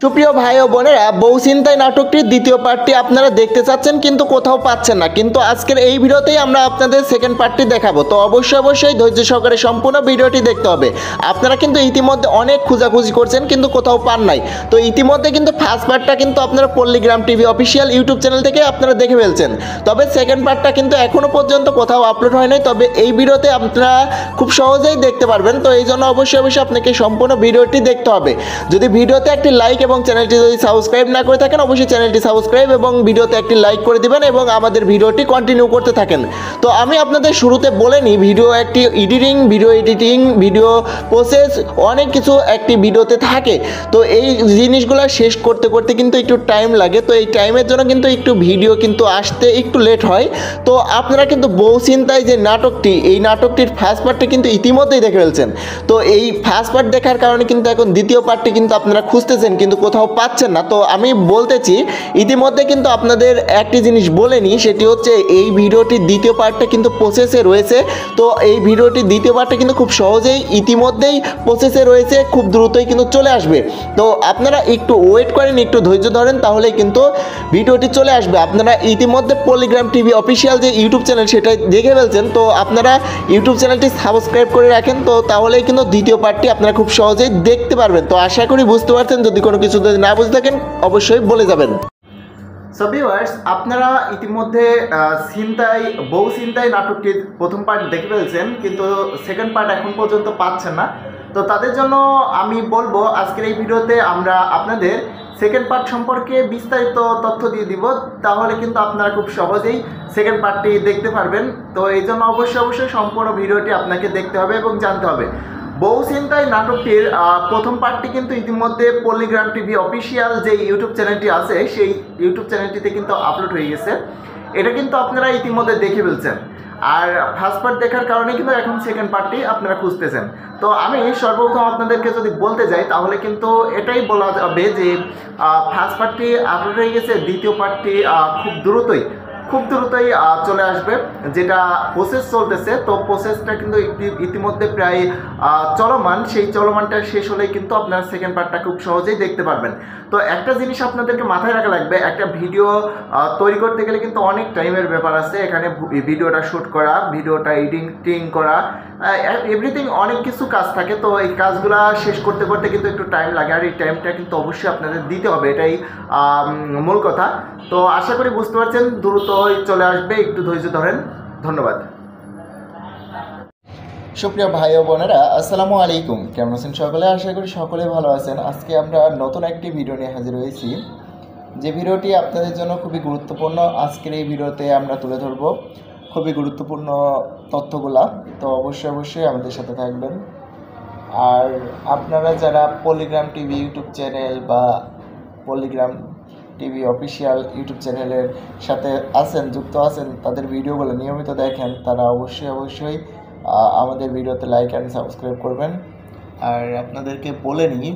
সুপ্রিয় ভাই ও বোনেরা, বউ ছিনতাই নাটকটির দ্বিতীয় পার্টটি আপনারা দেখতে চাচ্ছেন কিন্তু কোথাও পাচ্ছেন না, কিন্তু আজকের এই ভিডিওতেই আমরা আপনাদের সেকেন্ড পার্টটি দেখাবো। তো অবশ্যই ধৈর্য সহকারে সম্পূর্ণ ভিডিওটি দেখতে হবে। আপনারা কিন্তু ইতিমধ্যে অনেক খোঁজাখুঁজি করছেন কিন্তু কোথাও পান নাই। তো ইতিমধ্যে কিন্তু ফার্স্ট পার্টটা কিন্তু আপনারা পল্লীগ্রাম টিভি অফিসিয়াল ইউটিউব চ্যানেল থেকে আপনারা দেখে ফেলছেন, তবে সেকেন্ড পার্টটা কিন্তু এখনও পর্যন্ত কোথাও আপলোড হয় নাই। তবে এই ভিডিওতে আপনারা খুব সহজেই দেখতে পারবেন। তো এই জন্য অবশ্যই আপনাকে সম্পূর্ণ ভিডিওটি দেখতে হবে। যদি ভিডিওতে একটি লাইক এবং চ্যানেলটি যদি সাবস্ক্রাইব না করে থাকেন, অবশ্যই চ্যানেলটি সাবস্ক্রাইব এবং ভিডিওতে একটি লাইক করে দিবেন এবং আমাদের ভিডিওটি কন্টিনিউ করতে থাকেন। তো আমি আপনাদের শুরুতে বলে নিই, ভিডিও এডিটিং, ভিডিও প্রসেস অনেক কিছু একটি ভিডিওতে থাকে। তো এই জিনিসগুলো শেষ করতে করতে কিন্তু একটু টাইম লাগে। তো এই টাইমের জন্য কিন্তু একটু ভিডিও কিন্তু আসতে একটু লেট হয়। তো আপনারা কিন্তু বউ ছিনতাই যে নাটকটি, এই নাটকটির ফার্স্ট পার্টটি কিন্তু ইতিমধ্যেই দেখে ফেলছেন। তো এই ফার্স্ট পার্ট দেখার কারণে কিন্তু এখন দ্বিতীয় পার্টটি কিন্তু আপনারা খুঁজতেছেন কিন্তু কোথাও পাচ্ছেন না। তো আমি বলতেছি, ইতিমধ্যে কিন্তু আপনাদের একটি জিনিস বলে নিই, সেটি হচ্ছে এই ভিডিওটির দ্বিতীয় পার্টটা কিন্তু প্রসেসে রয়েছে। তো এই ভিডিওটির দ্বিতীয় পার্টটা কিন্তু খুব সহজেই ইতিমধ্যেই প্রসেসে রয়েছে, খুব দ্রুতই কিন্তু চলে আসবে। তো আপনারা একটু ওয়েট করেন, একটু ধৈর্য ধরেন, তাহলেই কিন্তু ভিডিওটি চলে আসবে। আপনারা ইতিমধ্যে পল্লীগ্রাম টিভি অফিসিয়াল যে ইউটিউব চ্যানেল সেটাই দেখে ফেলছেন। তো আপনারা ইউটিউব চ্যানেলটি সাবস্ক্রাইব করে রাখেন, তো তাহলেই কিন্তু দ্বিতীয় পার্টটি আপনারা খুব সহজেই দেখতে পারবেন। তো আশা করি বুঝতে পারছেন। যদি কোনো কিছু যদি না বুঝতে থাকেন অবশ্যই বলে যাবেন। সো ভিউয়ার্স, আপনারা ইতিমধ্যে বউ ছিনতাই নাটকটির প্রথম পার্ট দেখে ফেলছেন, কিন্তু সেকেন্ড পার্ট এখন পর্যন্ত পাচ্ছেন না। তো তাদের জন্য আমি বলবো, আজকের এই ভিডিওতে আমরা আপনাদের সেকেন্ড পার্ট সম্পর্কে বিস্তারিত তথ্য দিয়ে দিব, তাহলে কিন্তু আপনারা খুব সহজেই সেকেন্ড পার্টটি দেখতে পারবেন। তো এই জন্য অবশ্যই সম্পূর্ণ ভিডিওটি আপনাকে দেখতে হবে এবং জানতে হবে। বউ ছিনতাই নাটকটির প্রথম পার্টটি কিন্তু ইতিমধ্যে পল্লীগ্রাম টিভি অফিসিয়াল যে ইউটিউব চ্যানেলটি আছে সেই ইউটিউব চ্যানেলটিতে কিন্তু আপলোড হয়ে গেছে। এটা কিন্তু আপনারা ইতিমধ্যে দেখে ফেলছেন, আর ফার্স্ট পার্ট দেখার কারণে কিন্তু এখন সেকেন্ড পার্টটি আপনারা খুঁজতেছেন। তো আমি সর্বপ্রথম আপনাদেরকে যদি বলতে যাই, তাহলে কিন্তু এটাই বলা যাবে যে ফার্স্ট পার্টটি আপলোড হয়ে গেছে, দ্বিতীয় পার্টটি খুব দ্রুতই চলে আসবে। যেটা প্রসেস চলতেছে, তো প্রসেসটা কিন্তু ইতিমধ্যে প্রায় চলমান, সেই চলমানটা শেষ হলেই কিন্তু আপনারা সেকেন্ড পার্টটা খুব সহজেই দেখতে পারবেন। তো একটা জিনিস আপনাদেরকে মাথায় রাখা লাগবে, একটা ভিডিও তৈরি করতে গেলে কিন্তু অনেক টাইমের ব্যাপার আছে। এখানে ভিডিওটা শ্যুট করা, ভিডিওটা এডিটিং করা, এভরিথিং অনেক কিছু কাজ থাকে। তো এই কাজগুলো শেষ করতে করতে কিন্তু একটু টাইম লাগে, আর এই টাইমটা কিন্তু অবশ্যই আপনাদের দিতে হবে, এটাই মূল কথা। তো আশা করি বুঝতে পারছেন, দ্রুতই চলে আসবে, একটু ধৈর্য ধরেন। ধন্যবাদ। সুপ্রিয় ভাই ও বোনেরা, আসসালামু আলাইকুম। কেমন আছেন সকলে? আশা করি সকলে ভালো আছেন। আজকে আমরা নতুন একটি ভিডিও নিয়ে হাজির হয়েছি, যে ভিডিওটি আপনাদের জন্য খুবই গুরুত্বপূর্ণ। আজকের এই ভিডিওতে আমরা তুলে ধরব খুবই গুরুত্বপূর্ণ তথ্যগুলা। তো অবশ্যই আমাদের সাথে থাকবেন। আর আপনারা যারা পল্লীগ্রাম টিভি ইউটিউব চ্যানেল বা পল্লীগ্রাম টিভি অফিসিয়াল ইউটিউব চ্যানেলের সাথে যুক্ত আছেন, তাদের ভিডিওগুলো নিয়মিত দেখেন, তারা অবশ্যই আমাদের ভিডিওতে লাইক অ্যান্ড সাবস্ক্রাইব করবেন। আর আপনাদেরকে বলে নিই,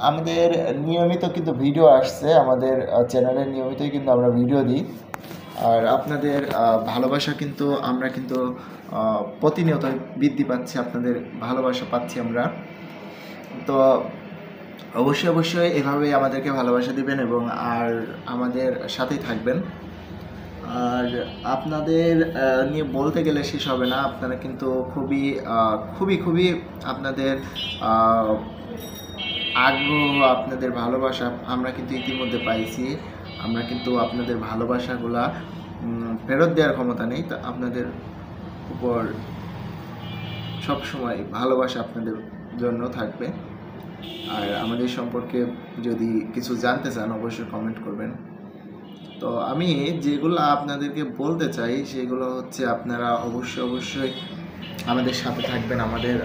আমাদের নিয়মিত কিন্তু ভিডিও আসছে, আমাদের চ্যানেলে নিয়মিতই কিন্তু আমরা ভিডিও দিই। আর আপনাদের ভালোবাসা কিন্তু আমরা কিন্তু প্রতিনিয়ত বৃদ্ধি পাচ্ছি, আপনাদের ভালোবাসা পাচ্ছি আমরা। তো অবশ্যই এভাবেই আমাদেরকে ভালোবাসা দিবেন এবং আর আমাদের সাথেই থাকবেন। আর আপনাদের নিয়ে বলতে গেলে শেষ হবে না। আপনারা কিন্তু খুবই আপনাদের আগ্রহ, আপনাদের ভালোবাসা আমরা কিন্তু ইতিমধ্যে পাইছি। আমরা কিন্তু আপনাদের ভালোবাসাগুলা ফেরত দেওয়ার ক্ষমতা নেই, তা আপনাদের উপর সবসময় ভালোবাসা আপনাদের জন্য থাকবে। আর আমাদের সম্পর্কে যদি কিছু জানতে চান অবশ্যই কমেন্ট করবেন। তো আমি যেগুলো আপনাদেরকে বলতে চাই সেগুলো হচ্ছে, আপনারা অবশ্যই আমাদের সাথে থাকবেন, আমাদের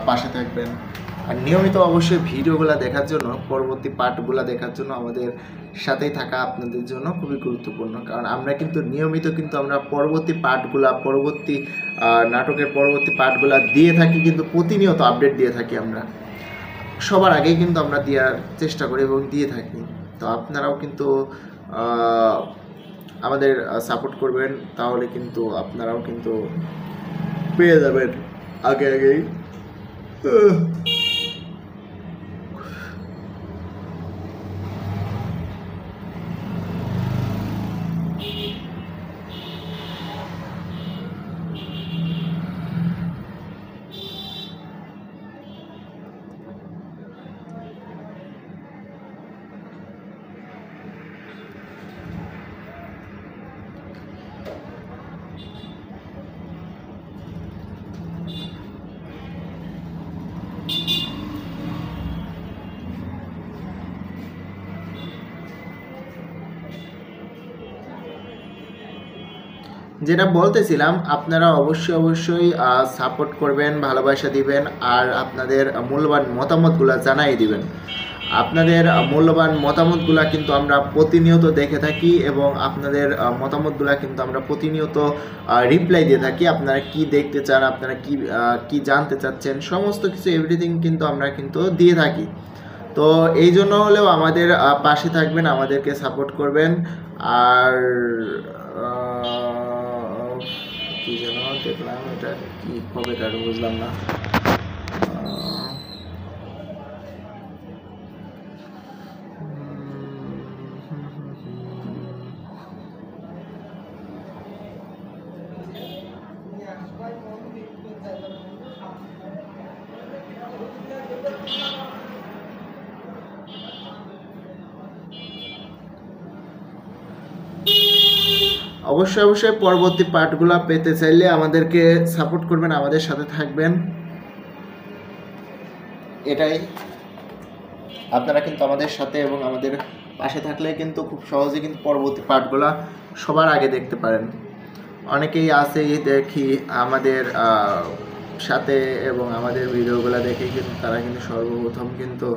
পাশে থাকবেন। আর নিয়মিত অবশ্যই ভিডিওগুলো দেখার জন্য, পরবর্তী পার্টগুলো দেখার জন্য আমাদের সাথেই থাকা আপনাদের জন্য খুবই গুরুত্বপূর্ণ। কারণ আমরা কিন্তু নিয়মিত আমরা পরবর্তী নাটকের পরবর্তী পার্টগুলো দিয়ে থাকি, কিন্তু প্রতিনিয়ত আপডেট দিয়ে থাকি। আমরা সবার আগেই কিন্তু আমরা দেওয়ার চেষ্টা করি এবং দিয়ে থাকি। তো আপনারাও কিন্তু আমাদের সাপোর্ট করবেন, তাহলে কিন্তু আপনারাও কিন্তু পেয়ে যাবেন আগেই। যেটা বলতেছিলাম, আপনারা অবশ্যই সাপোর্ট করবেন, ভালোবাসা দিবেন, আর আপনাদের মূল্যবান মতামতগুলো জানাই দিবেন। আপনাদের মূল্যবান মতামতগুলো কিন্তু আমরা প্রতিনিয়ত দেখে থাকি এবং আপনাদের মতামতগুলো কিন্তু আমরা প্রতিনিয়ত রিপ্লাই দিয়ে থাকি। আপনারা কি দেখতে চান, আপনারা কি জানতে চাচ্ছেন, সমস্ত কিছু এভরিথিং কিন্তু আমরা কিন্তু দিয়ে থাকি। তো এই জন্য হলেও আমাদের পাশে থাকবেন, আমাদেরকে সাপোর্ট করবেন। আর কি যেন দেখলাম, এটা কি কবে কার বুঝলাম না। অবশ্যই পরবর্তী পার্টগুলো পেতে চাইলে আমাদেরকে সাপোর্ট করবেন, আমাদের সাথে থাকবেন। এটাই, আপনারা কিন্তু আমাদের সাথে এবং আমাদের পাশে থাকলে কিন্তু খুব সহজে কিন্তু পরবর্তী পার্টগুলো সবার আগে দেখতে পারেন। অনেকেই আছে দেখি আমাদের সাথে এবং আমাদের ভিডিওগুলো দেখে কিন্তু তারা কিন্তু সর্বপ্রথম কিন্তু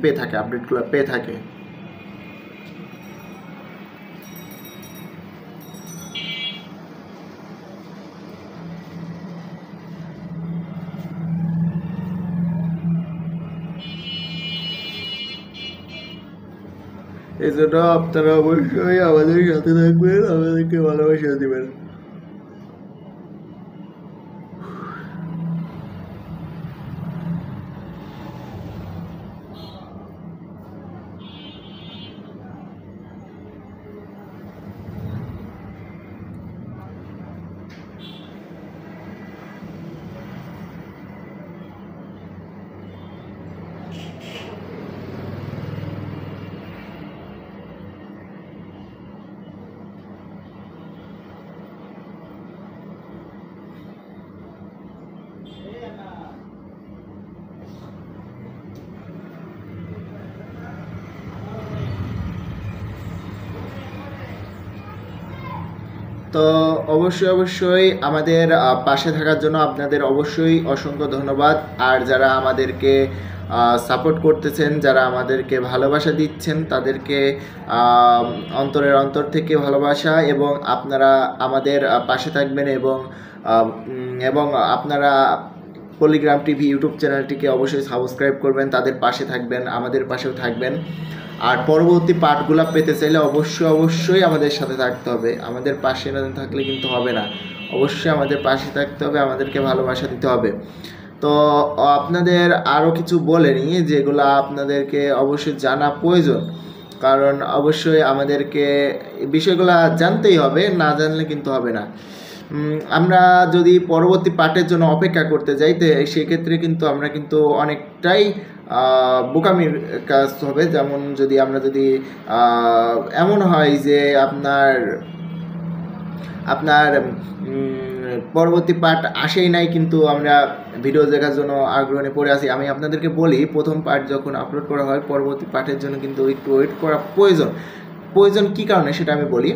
পেয়ে থাকে, আপডেটগুলো পেয়ে থাকে। এই জন্য আপনারা অবশ্যই আমাদের সাথে থাকবেন, আমাদেরকে ভালোবাসা দেবেন। তো অবশ্যই আমাদের পাশে থাকার জন্য আপনাদের অবশ্যই অসংখ্য ধন্যবাদ। আর যারা আমাদেরকে সাপোর্ট করতেছেন, যারা আমাদেরকে ভালোবাসা দিচ্ছেন, তাদেরকে অন্তর থেকে ভালোবাসা, এবং আপনারা আমাদের পাশে থাকবেন এবং আপনারা পলিগ্রাম টিভি ইউটিউব চ্যানেলটিকে অবশ্যই সাবস্ক্রাইব করবেন, তাদের পাশে থাকবেন, আমাদের পাশেও থাকবেন। আর পরবর্তী পার্টগুলো পেতে চাইলে অবশ্যই আমাদের সাথে থাকতে হবে। আমাদের পাশে না থাকলে কিন্তু হবে না, অবশ্যই আমাদের পাশে থাকতে হবে, আমাদেরকে ভালোবাসা দিতে হবে। তো আপনাদের আরও কিছু বলে নিই যেগুলো আপনাদেরকে অবশ্যই জানা প্রয়োজন, কারণ অবশ্যই আমাদেরকে বিষয়গুলো জানতেই হবে, না জানলে কিন্তু হবে না। আমরা যদি পরবর্তী পার্টের জন্য অপেক্ষা করতে যাই, তো সেক্ষেত্রে কিন্তু আমরা কিন্তু অনেকটাই বোকামির কাজ হবে। যেমন আমরা যদি এমন হয় যে আপনার পরবর্তী পার্ট আসেই নাই, কিন্তু আমরা ভিডিও দেখার জন্য আগ্রহে পড়ে আছি। আমি আপনাদেরকে বলি, প্রথম পার্ট যখন আপলোড করা হয়, পরবর্তী পার্টের জন্য কিন্তু একটু ওয়েট করা প্রয়োজন কী কারণে সেটা আমি বলি।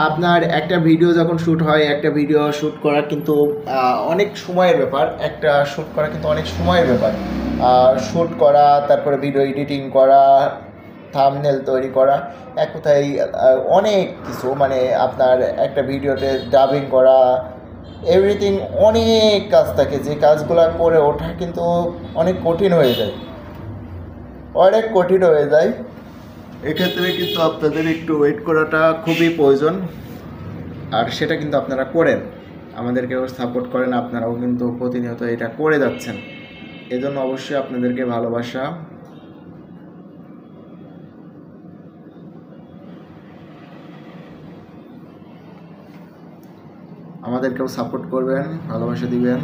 আপনার একটা ভিডিও যখন শ্যুট হয়, একটা ভিডিও শ্যুট করা কিন্তু অনেক সময়ের ব্যাপার, শ্যুট করা, তারপরে ভিডিও এডিটিং করা, থাম্বনেল তৈরি করা, এক কথায় অনেক কিছু, মানে আপনার একটা ভিডিওতে ডাবিং করা, এভরিথিং অনেক কাজ থাকে, যে কাজগুলো করে ওঠা কিন্তু অনেক কঠিন হয়ে যায়। এক্ষেত্রে কিন্তু আপনাদের একটু ওয়েট করাটা খুবই প্রয়োজন, আর সেটা কিন্তু আপনারা করেন, আমাদেরকেও সাপোর্ট করেন, আপনারাও কিন্তু প্রতিনিয়ত এটা করে যাচ্ছেন। এজন্য অবশ্যই আপনাদেরকে ভালোবাসা। আমাদেরকেও সাপোর্ট করবেন, ভালোবাসা দিবেন।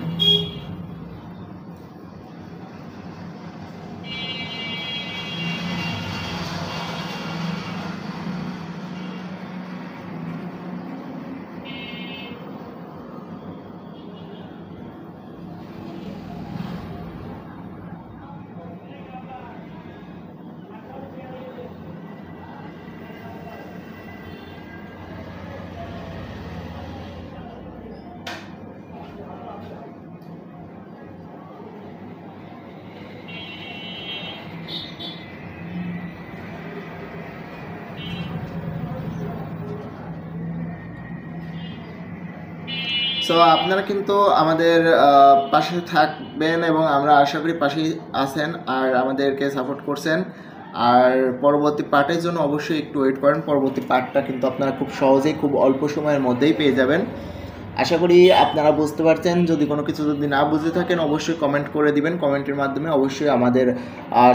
সো আপনারা কিন্তু আমাদের পাশে থাকবেন এবং আমরা আশা করি পাশেই আছেন আর আমাদেরকে সাপোর্ট করছেন। আর পরবর্তী পার্টের জন্য অবশ্যই একটু ওয়েট করেন। পরবর্তী পার্টটা কিন্তু আপনারা খুব সহজেই খুব অল্প সময়ের মধ্যেই পেয়ে যাবেন। আশা করি আপনারা বুঝতে পারছেন। যদি কোনো কিছু যদি না বুঝে থাকেন অবশ্যই কমেন্ট করে দিবেন। কমেন্টের মাধ্যমে অবশ্যই আমাদের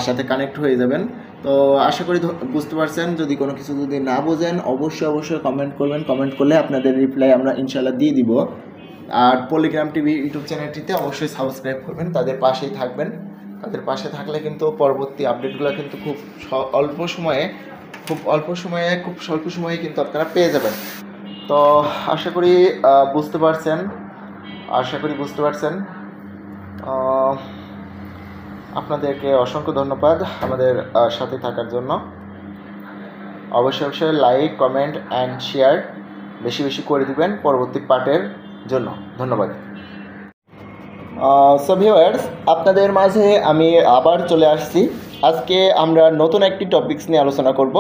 সাথে কানেক্ট হয়ে যাবেন। তো আশা করি বুঝতে পারছেন। যদি কোনো কিছু যদি না বোঝেন অবশ্যই কমেন্ট করবেন। কমেন্ট করলে আপনাদের রিপ্লাই আমরা ইনশাল্লাহ দিয়ে দিব। আর পলিগ্রাম টিভি ইউটিউব চ্যানেলটিতে অবশ্যই সাবস্ক্রাইব করবেন, তাদের পাশেই থাকবেন। তাদের পাশে থাকলে কিন্তু পরবর্তী আপডেটগুলো কিন্তু খুব অল্প সময়ে কিন্তু আপনারা পেয়ে যাবেন। তো আশা করি বুঝতে পারছেন। আপনাদেরকে অসংখ্য ধন্যবাদ আমাদের সাথে থাকার জন্য। অবশ্যই লাইক, কমেন্ট অ্যান্ড শেয়ার বেশি করে দিবেন পরবর্তী পার্টের জন্য। ধন্যবাদ। সো ভিউয়ার্স, আপনাদের মাঝে আমি আবার চলে আসছি। আজকে আমরা নতুন একটি টপিকস নিয়ে আলোচনা করব।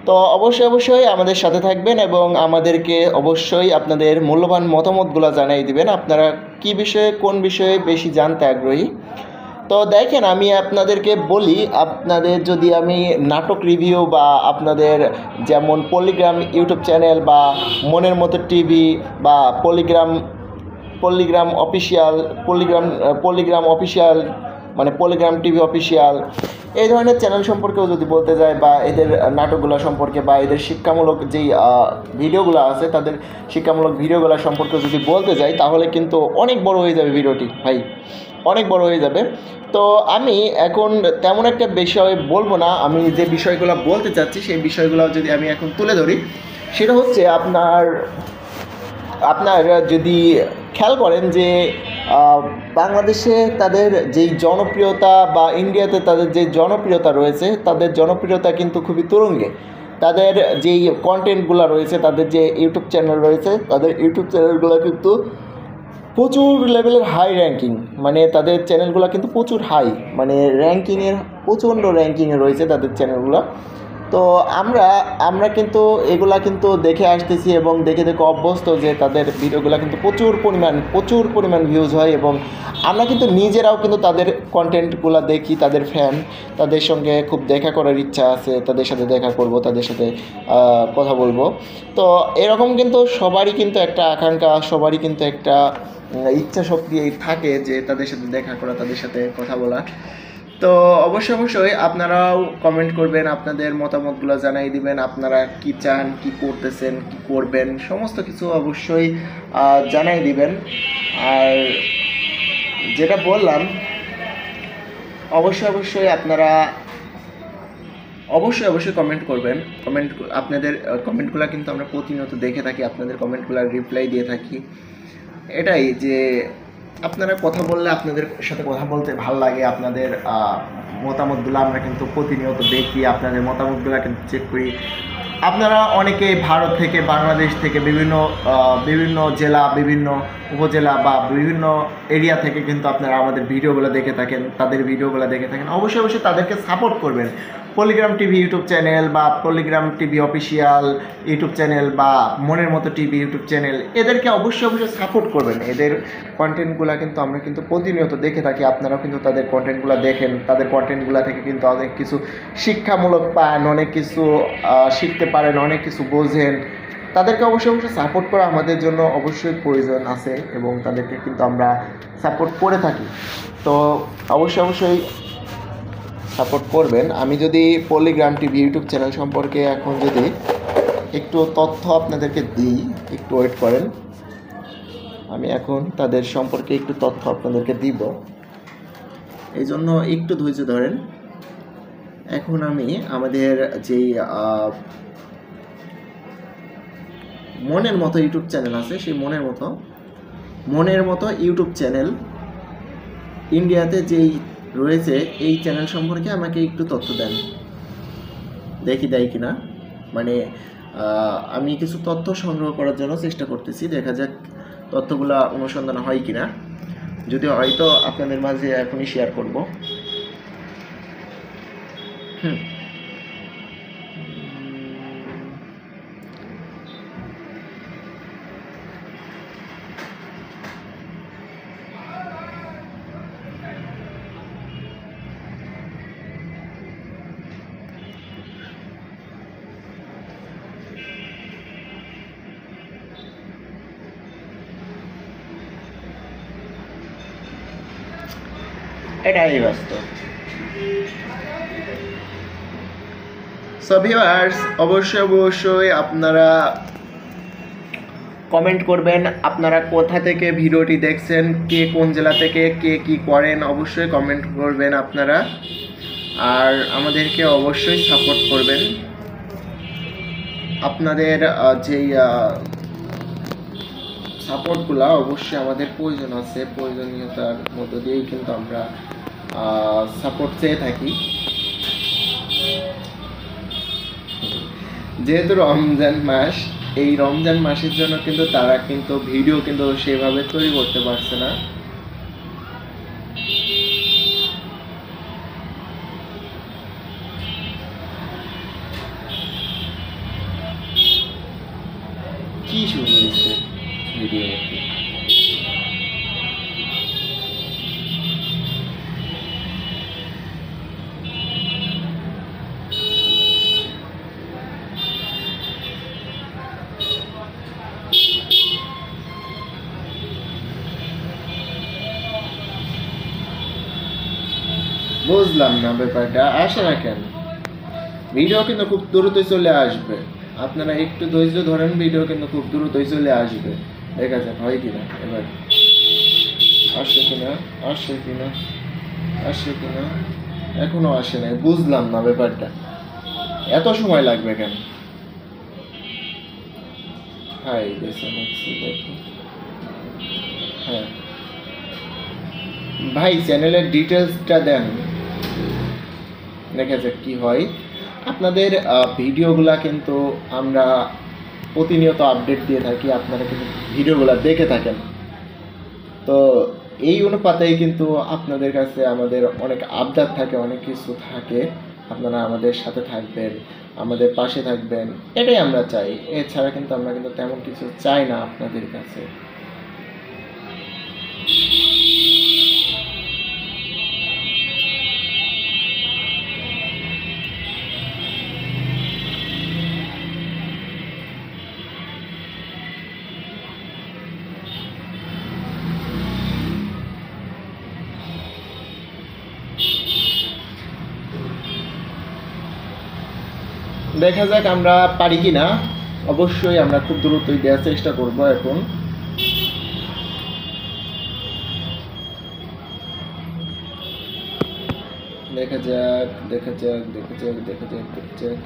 তো অবশ্যই আমাদের সাথে থাকবেন এবং আমাদেরকে অবশ্যই আপনাদের মূল্যবান মতামতগুলো জানিয়ে দিবেন। আপনারা কোন বিষয়ে বেশি জানতে আগ্রহী। তো দেখেন, আমি আপনাদেরকে বলি, আপনাদের যদি আমি নাটক রিভিউ বা আপনাদের যেমন পলিগ্রাম ইউটিউব চ্যানেল বা মনের মতো টিভি বা পলিগ্রাম অফিসিয়াল মানে পলিগ্রাম টিভি অফিসিয়াল এই ধরনের চ্যানেল সম্পর্কেও যদি বলতে যায় বা এদের নাটকগুলো সম্পর্কে বা এদের শিক্ষামূলক যেই ভিডিওগুলো আছে তাদের শিক্ষামূলক ভিডিওগুলো সম্পর্কে যদি বলতে যাই তাহলে কিন্তু অনেক বড় হয়ে যাবে ভিডিওটি, ভাই, অনেক বড় হয়ে যাবে। তো আমি এখন তেমন একটা বিষয় বলবো না। আমি যে বিষয়গুলো বলতে চাচ্ছি সেই বিষয়গুলো যদি আমি এখন তুলে ধরি, সেটা হচ্ছে আপনার যদি খেয়াল করেন যে বাংলাদেশে তাদের যেই জনপ্রিয়তা বা ইন্ডিয়াতে তাদের যে জনপ্রিয়তা রয়েছে, তাদের জনপ্রিয়তা কিন্তু খুবই তুরঙ্গে। তাদের যেই কন্টেন্টগুলো রয়েছে, তাদের যে ইউটিউব চ্যানেল রয়েছে, তাদের ইউটিউব চ্যানেলগুলো কিন্তু প্রচুর লেভেলের হাই র্যাঙ্কিং, মানে তাদের চ্যানেলগুলো কিন্তু প্রচুর হাই, মানে প্রচণ্ড র্যাঙ্কিংয়ে রয়েছে তাদের চ্যানেলগুলো। তো আমরা কিন্তু এগুলা কিন্তু দেখে আসতেছি এবং দেখে অভ্যস্ত যে তাদের ভিডিওগুলো কিন্তু প্রচুর পরিমাণ ভিউজ হয় এবং আমরা কিন্তু নিজেরাও কিন্তু তাদের কন্টেন্টগুলো দেখি, তাদের ফ্যান, তাদের সঙ্গে খুব দেখা করার ইচ্ছা আছে, তাদের সাথে দেখা করব, তাদের সাথে কথা বলবো। তো এরকম কিন্তু সবারই কিন্তু একটা আকাঙ্ক্ষা, সবারই কিন্তু একটা ইচ্ছা শক্তি থাকে যে তাদের সাথে দেখা করা, তাদের সাথে কথা বলা। তো অবশ্যই আপনারাও কমেন্ট করবেন, আপনাদের মতামতগুলো জানাই দিবেন। আপনারা কি চান, কি করতেছেন, কি করবেন, সমস্ত কিছু অবশ্যই জানাই দিবেন। আর যেটা বললাম, অবশ্যই আপনারা অবশ্যই কমেন্ট করবেন। আপনাদের কমেন্টগুলো কিন্তু আমরা প্রতিনিয়ত দেখে থাকি, আপনাদের কমেন্টগুলোর রিপ্লাই দিয়ে থাকি। এটাই যে আপনারা কথা বললে আপনাদের সাথে কথা বলতে ভালো লাগে। আপনাদের মতামতগুলো আমরা কিন্তু প্রতিনিয়ত দেখি, আপনাদের মতামতগুলো কিন্তু চেক করি। আপনারা অনেকে ভারত থেকে, বাংলাদেশ থেকে, বিভিন্ন জেলা, বিভিন্ন উপজেলা বা বিভিন্ন এরিয়া থেকে কিন্তু আপনারা আমাদের ভিডিওগুলো দেখে থাকেন, তাদের ভিডিওগুলো দেখে থাকেন। অবশ্যই তাদেরকে সাপোর্ট করবেন। পলিগ্রাম টিভি ইউটিউব চ্যানেল বা Polygram TV official YouTube channel বা মনের মতো টিভি ইউটিউব চ্যানেল, এদেরকে অবশ্যই সাপোর্ট করবেন। এদের কন্টেন্টগুলো কিন্তু আমরা কিন্তু প্রতিনিয়ত দেখে থাকি। আপনারাও কিন্তু তাদের কন্টেন্টগুলো দেখেন, তাদের কন্টেন্টগুলো থেকে কিন্তু অনেক কিছু শিক্ষামূলক পান, অনেক কিছু শিখতে পারেন, অনেক কিছু বোঝেন। তাদেরকে অবশ্যই সাপোর্ট করা আমাদের জন্য অবশ্যই প্রয়োজন আছে এবং তাদেরকে কিন্তু আমরা সাপোর্ট করে থাকি। তো অবশ্যই সাপোর্ট করবেন। আমি যদি পলিগ্রাম টিভি ইউটিউব চ্যানেল সম্পর্কে এখন যদি একটু তথ্য আপনাদেরকে দিই, একটু ওয়েট করেন। আমি এখন তাদের সম্পর্কে একটু তথ্য আপনাদেরকে দিব, এই জন্য একটু ধৈর্য ধরেন। এখন আমি আমাদের যেই মনের মতো ইউটিউব চ্যানেল আছে, সেই মনের মতো ইউটিউব চ্যানেল ইন্ডিয়াতে যেই রয়েছে, এই চ্যানেল সম্পর্কে আমাকে একটু তথ্য দেন, দেখি দেয় কিনা। মানে আমি কিছু তথ্য সংগ্রহ করার জন্য চেষ্টা করতেছি, দেখা যাক তথ্যগুলো অনুসন্ধান হয় কিনা। যদি হয়তো আপনাদের মাঝে এখনই শেয়ার করব। এটাই বাস্তব। সো ভিউয়ার্স, অবশ্যই আপনারা কমেন্ট করবেন আপনারা কোথা থেকে ভিডিওটি দেখছেন, কে কোন জেলা থেকে, কে কি করেন, অবশ্যই কমেন্ট করবেন আপনারা। আর আমাদেরকে অবশ্যই সাপোর্ট করবেন। আপনাদের যেই সাপোর্টগুলো অবশ্যই আমাদের প্রয়োজন আছে, প্রয়োজনীয়তার মধ্য দিয়েই কিন্তু আমরা সাপোর্ট চেয়ে থাকি। যেহেতু রমজান মাস, এই রমজান মাসের জন্য কিন্তু তারা কিন্তু ভিডিও কিন্তু সেভাবে তৈরি করতে পারছে না। কি শুরু হয়েছে ভিডিও? বুঝলাম না ব্যাপারটা, আসে না কেন? ভিডিও কিন্তু খুব দ্রুতই চলে আসবে, আপনারা একটু ধৈর্য ধরেন, ভিডিও কিন্তু খুব দ্রুতই চলে আসবে। দেখা যাক হয় কিনা এবার, আসে কিনা, আসে কিনা, আসে কিনা। এখনো আসে নাই, বুঝলাম না ব্যাপারটা, এত সময় লাগবে কেন? হাই দেখো, হ্যাঁ ভাই চ্যানেলের ডিটেলসটা দেন, দেখা যাক কি হয়। আপনাদের ভিডিওগুলা কিন্তু আমরা প্রতিনিয়ত আপডেট দিয়ে থাকি, আপনারা কিন্তু ভিডিওগুলো দেখে থাকেন। তো এই অনুপাতেই কিন্তু আপনাদের কাছে আমাদের অনেক আবদার থাকে, অনেক কিছু থাকে। আপনারা আমাদের সাথে থাকবেন, আমাদের পাশে থাকবেন, এটাই আমরা চাই। এছাড়া কিন্তু আমরা কিন্তু তেমন কিছু চাই না আপনাদের কাছে। দেখা যাক আমরা পারি কি না, অবশ্যই আমরা খুব দ্রুতই দেওয়ার চেষ্টা করব। এখন দেখা যাক, দেখা যাক, দেখা যাক, দেখা যাক, দেখা যাক।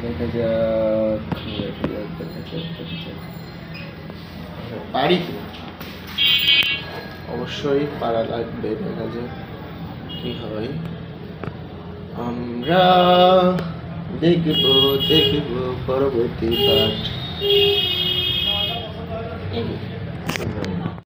দেখা যাক, দেখা যাক, দেখা যাক, দেখা যাক পারি কি না। অবশ্যই পারা লাগবে, দেখা যাক কি হয়। আমরা দেখব দেখব পরবর্তী পাঠ।